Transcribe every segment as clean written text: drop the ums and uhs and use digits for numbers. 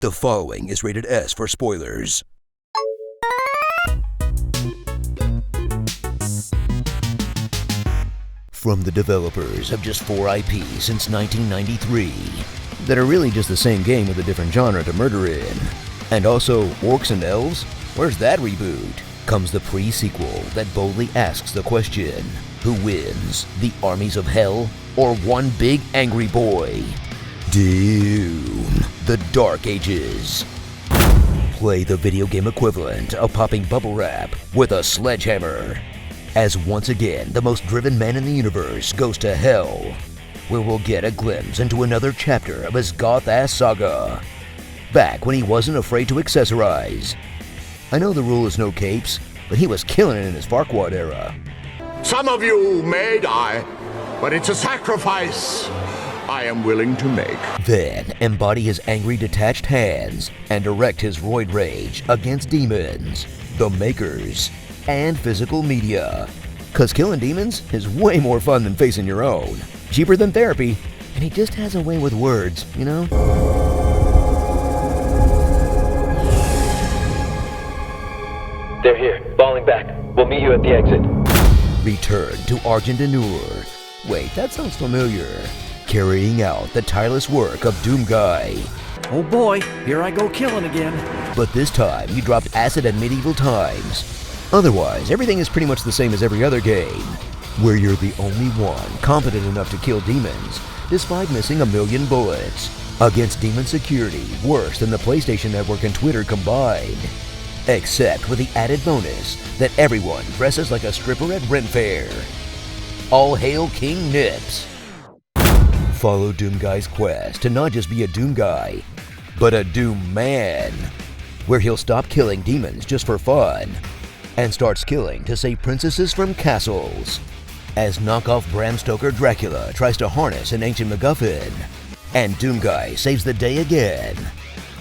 The following is rated S for spoilers. From the developers of just 4 IPs since 1993 that are really just the same game with a different genre to murder in. And also, Orcs and Elves? Where's that reboot? Comes the pre-sequel that boldly asks the question, who wins, the armies of hell or one big angry boy? Dune, the Dark Ages. Play the video game equivalent of popping bubble wrap with a sledgehammer, as once again the most driven man in the universe goes to hell, where we'll get a glimpse into another chapter of his goth-ass saga, back when he wasn't afraid to accessorize. I know the rule is no capes, but he was killing it in his Farquaad era. Some of you may die, but it's a sacrifice I am willing to make. Then embody his angry detached hands and direct his roid rage against demons, the makers, and physical media. Cause killing demons is way more fun than facing your own. Cheaper than therapy, and he just has a way with words, you know? They're here, falling back. We'll meet you at the exit. Return to Argent Annur. Wait, that sounds familiar. Carrying out the tireless work of Doom Guy. Oh boy, here I go killing again. But this time, you dropped acid at medieval times. Otherwise, everything is pretty much the same as every other game, where you're the only one competent enough to kill demons, despite missing a million bullets, against demon security worse than the PlayStation Network and Twitter combined. Except with the added bonus that everyone dresses like a stripper at Ren Fair. All hail King Nips. Follow Doom Guy's quest to not just be a Doom Guy, but a Doom Man, where he'll stop killing demons just for fun and starts killing to save princesses from castles, as knockoff Bram Stoker Dracula tries to harness an ancient MacGuffin, and Doom Guy saves the day again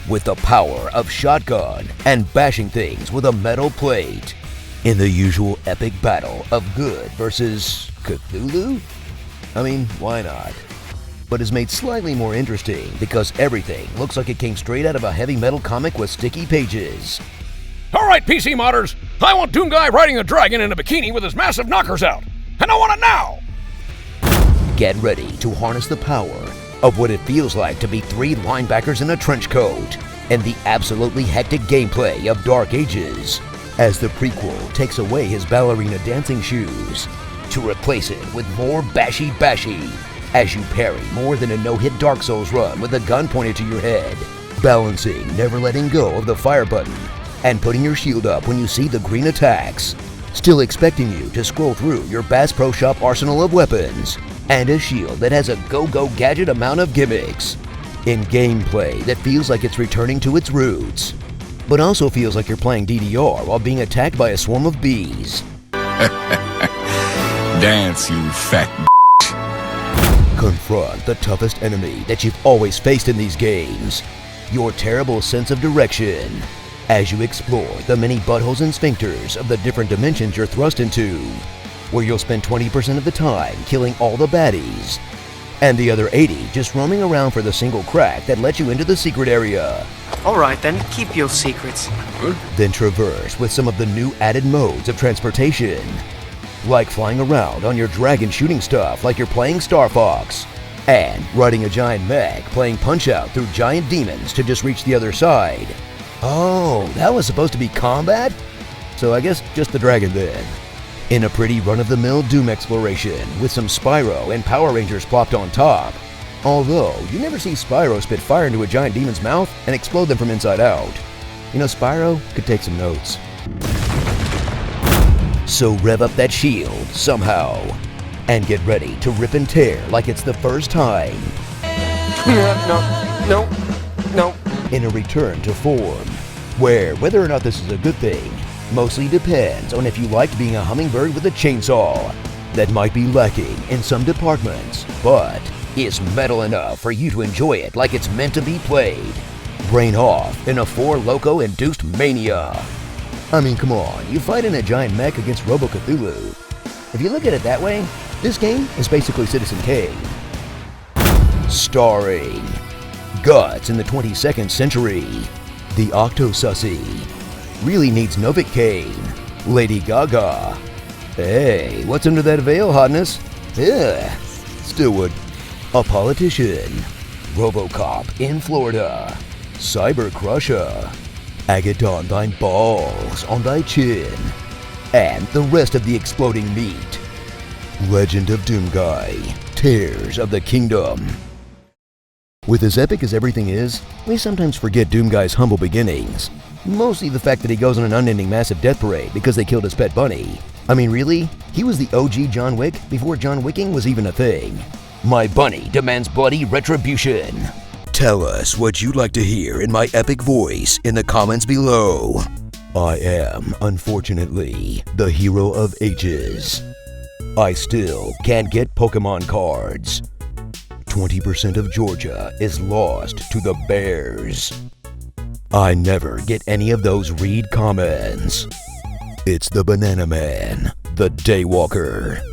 with the power of shotgun and bashing things with a metal plate in the usual epic battle of good versus Cthulhu? I mean, why not? But is made slightly more interesting because everything looks like it came straight out of a heavy metal comic with sticky pages. Alright, PC modders, I want Doom Guy riding a dragon in a bikini with his massive knockers out, and I want it now! Get ready to harness the power of what it feels like to be 3 linebackers in a trench coat and the absolutely hectic gameplay of Dark Ages, as the prequel takes away his ballerina dancing shoes to replace it with more bashy as you parry more than a no-hit Dark Souls run with a gun pointed to your head, balancing, never letting go of the fire button, and putting your shield up when you see the green attacks, still expecting you to scroll through your Bass Pro Shop arsenal of weapons, and a shield that has a go-go gadget amount of gimmicks, in gameplay that feels like it's returning to its roots, but also feels like you're playing DDR while being attacked by a swarm of bees. Dance, you fat Confront the toughest enemy that you've always faced in these games, your terrible sense of direction, as you explore the many buttholes and sphincters of the different dimensions you're thrust into, where you'll spend 20% of the time killing all the baddies, and the other 80 just roaming around for the single crack that lets you into the secret area. Alright then, keep your secrets. Then traverse with some of the new added modes of transportation, like flying around on your dragon shooting stuff like you're playing Star Fox, and riding a giant mech playing Punch-Out through giant demons to just reach the other side. Oh, that was supposed to be combat? So I guess just the dragon then. In a pretty run-of-the-mill Doom exploration with some Spyro and Power Rangers plopped on top. Although, you never see Spyro spit fire into a giant demon's mouth and explode them from inside out. You know, Spyro could take some notes. So rev up that shield somehow, and get ready to rip and tear like it's the first time. No. In a return to form, where whether or not this is a good thing mostly depends on if you liked being a hummingbird with a chainsaw that might be lacking in some departments, but is metal enough for you to enjoy it like it's meant to be played. Brain off in a 4 Loko induced mania. I mean, come on, you fight in a giant mech against Robo Cthulhu. If you look at it that way, this game is basically Citizen Kane. Starring Guts in the 22nd century. The Octosussy. Really needs Novocaine. Lady Gaga. Hey, what's under that veil, hotness? Ugh. Stillwood. A politician. Robocop in Florida. Cyber Crusher. Agate on thine balls, on thy chin. And the rest of the exploding meat. Legend of Doomguy. Tears of the Kingdom. With as epic as everything is, we sometimes forget Doomguy's humble beginnings. Mostly the fact that he goes on an unending massive death parade because they killed his pet bunny. I mean, really? He was the OG John Wick before John Wicking was even a thing. My bunny demands bloody retribution. Tell us what you'd like to hear in my epic voice in the comments below. I am, unfortunately, the hero of ages. I still can't get Pokemon cards. 20% of Georgia is lost to the Bears. I never get any of those read comments. It's the Banana Man, the Daywalker.